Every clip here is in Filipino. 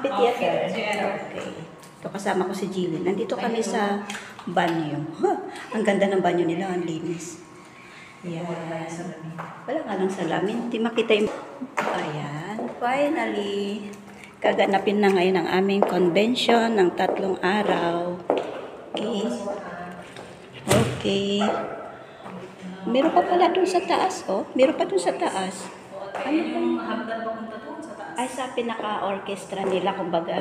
amphitheater. Okay. Ito kasama ko si Jillian. Nandito kami sa banyo. Ang ganda ng banyo nila, ang linis. Yan. Wala nga lang salamin. Hindi makita yung... Ayan. Finally, kaganapin na ngayon ang aming convention ng 3 araw. Okay. Okay. Meron pa pala dun sa taas, oh. Meron pa dun sa taas. Ano yung hagdan papunta doon sa taas? Ay, sa pinaka-orchestra nila, kumbaga.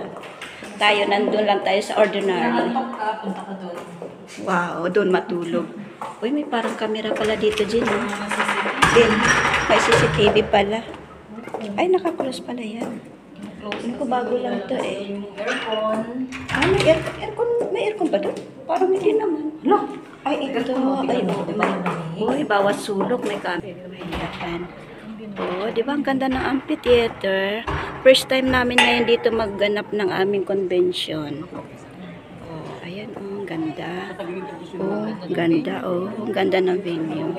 Tayo, nandun lang tayo sa ordinary. Punta ka doon. Wow, doon matulog. Uy, may parang camera pala dito, Jin. Din, may CCTV pala. Ay, naka-close pala yan. Ano ko, bago lang to eh. Aircon. Ah, may aircon ba doon? Parang hindi naman. No. Ay, ito. Ay, uy, bawat sulok may camera. Ayan. Oh, di ba ang ganda ng amphitheater? First time namin ngayon dito magganap ng aming convention. Oh, ayan, oh, ang ganda. Oh, ganda, oh. Ang ganda ng venue.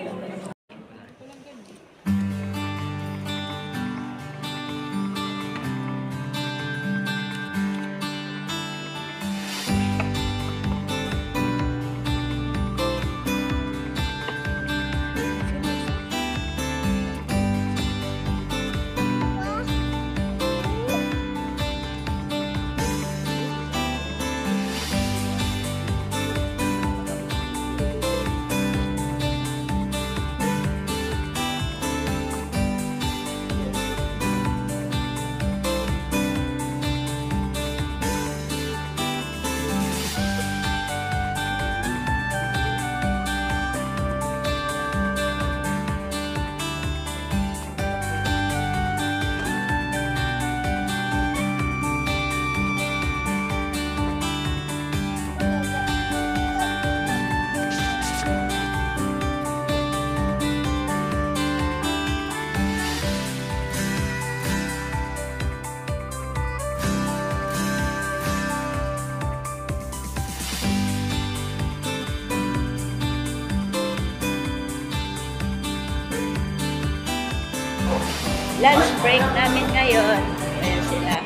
Lunch break namin ngayon. Ayan sila.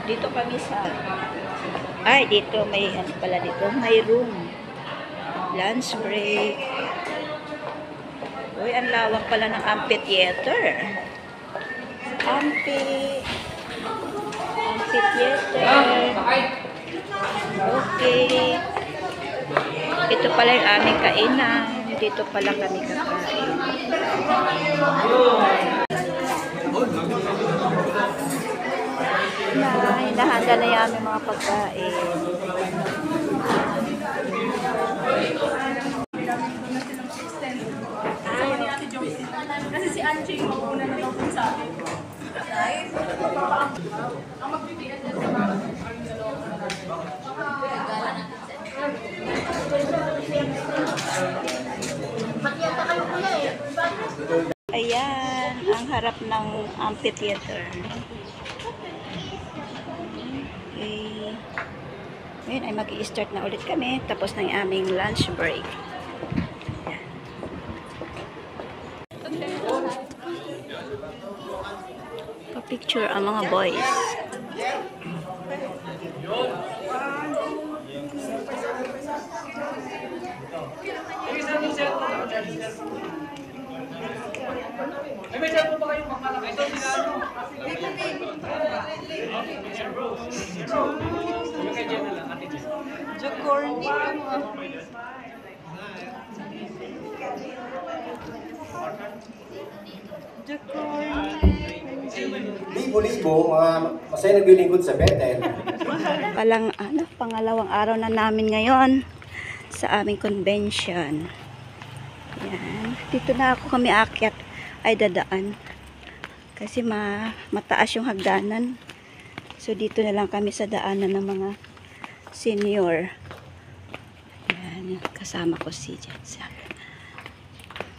Dito kami sa... Ay, dito may ano pala dito. May room. Lunch break. Uy, ang lawak pala ng amphitheater. Amphitheater. Okay. Ito pala yung aming kainan. Dito pala kami kakain. Hinahanda na yung aming mga pagkain. Kasi si Angie yung mauna na daw sa akin. Ang magbibigyan niya sa mga Ayan, ang harap ng amphitheater. Okay. Ngayon ay mag-i-start na ulit kami. Tapos na yung aming lunch break. Ayan. Pa-picture ang mga boys. May cellphone ba kayong makalaki? Ito sila ano? Yung kay Jen na lang, Ate Jen. Jocorny. Libo-libo, mga masaya naglilingkod sa Bethel. Palang ano, pangalawang araw na namin ngayon sa aming convention. Yan. Dito na ako kami akyat ay dadaan. Kasi mataas yung hagdanan. So dito na lang kami sa daanan ng mga senior. Yan. Kasama ko si Jensa.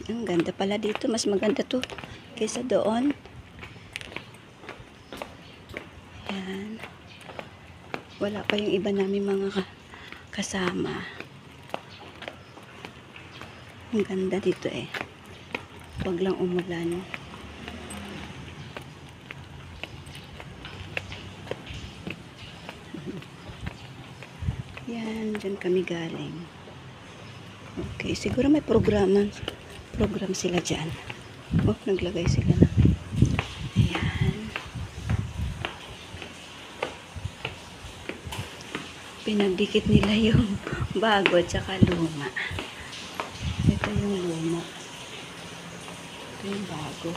Ang ganda pala dito. Mas maganda to kaysa doon. Yan. Wala pa yung iba namin mga kasama. Ang ganda dito eh. Huwag lang umulan. Yan, dyan kami galing. Okay, siguro may program sila dyan. Oh, naglagay sila na. Ayan. Pinagdikit nila yung bago at saka luma. Ito yung luma. Ito yung bago.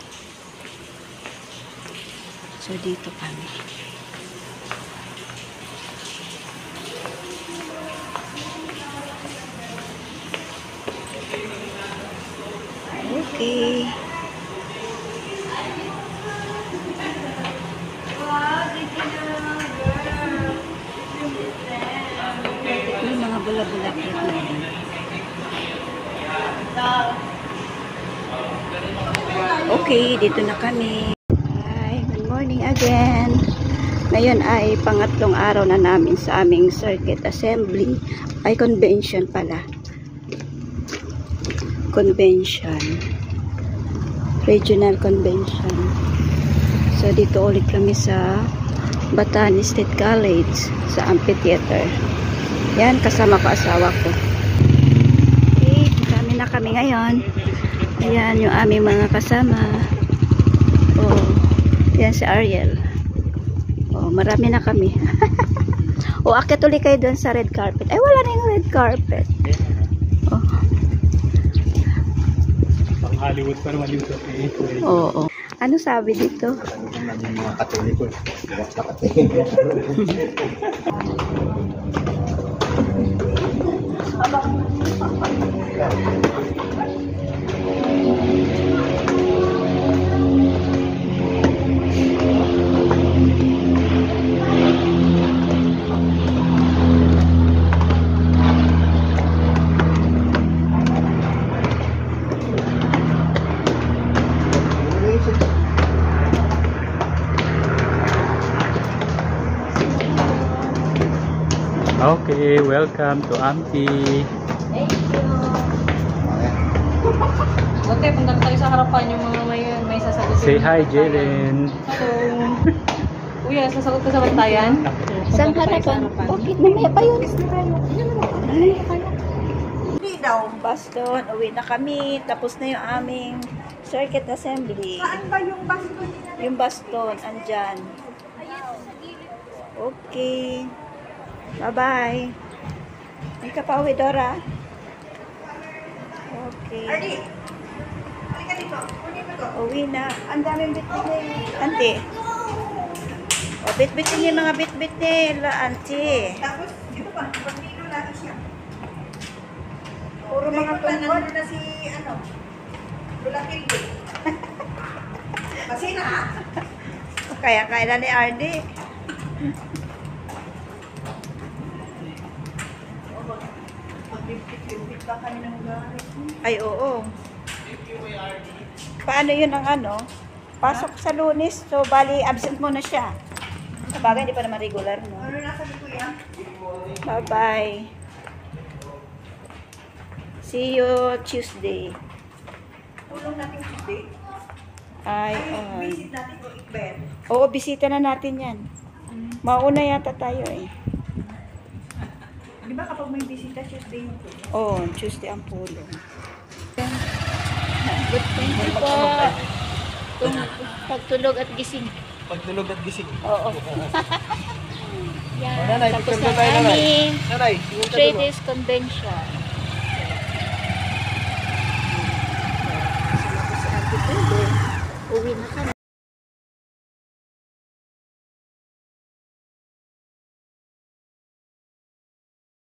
So, dito kami. Okay. May mga bula-bulakit na yun. Okay, dito na kami. Hi, good morning again. Ngayon ay pangatlong araw na namin sa aming circuit assembly. Ay, convention pala. Convention. Regional convention. So, dito ulit kami sa Batanes State College sa amphitheater. Yan, kasama ko asawa ko. Okay, kami na kami ngayon. Ayan, yung aming mga kasama. Oh, yan si Ariel. Oh, marami na kami. O, akit ulit kayo doon sa red carpet. Ay, wala na yung red carpet. Oh. Pang Hollywood pa naman yung Oo. Ano sabi dito? Mga Katoliko. Direct na Katoliko. Okay, welcome to Ampi. Okay, punta tayo sa harapan yung mga may sasagot. Say hi, Jalen. Hello. Kuya, sasagot ka sa bantayan? Saan harapan? Bakit? Mamaya pa yun. Ay. Hindi daw. Baston, uwi na kami. Tapos na yung aming circuit assembly. Saan ba yung baston? Yung baston, andyan. Okay. Bye-bye. Hindi ka pa uwi, Dora? Okay. Ardi! Halika dito. Kunin mo to. Uwi na. Ang daming bit-bit na yun. Auntie. O, bit-bitin niya yung mga bit-bit nila, auntie. Tapos, dito pa. Pagpilo natin siya. Puro mga tungkol. na si, Lulakilde. Kasi na, Kaya na ni Ardi. magbibit pa kami ng gari. Ay, oo. Paano yun ang pasok sa Lunes. So, bali, absent muna siya. Sabagay, hindi pa naman regular, no? Ano nasa ni Kuya? Bye-bye. See you Tuesday. Tulong natin Tuesday. Ay, Visit natin ko Ikben. oo, bisita na natin yan. Mauna yata tayo eh. Di ba kapag may bisita Tuesday yung tulong? Oo, Tuesday ang pulong. Good, thank you po. Pagtulog at gising. Pagtulog at gising. Oo. Yan, Nanay, tapos picture na tayo, nanay. aming Nanay, 3 days convention.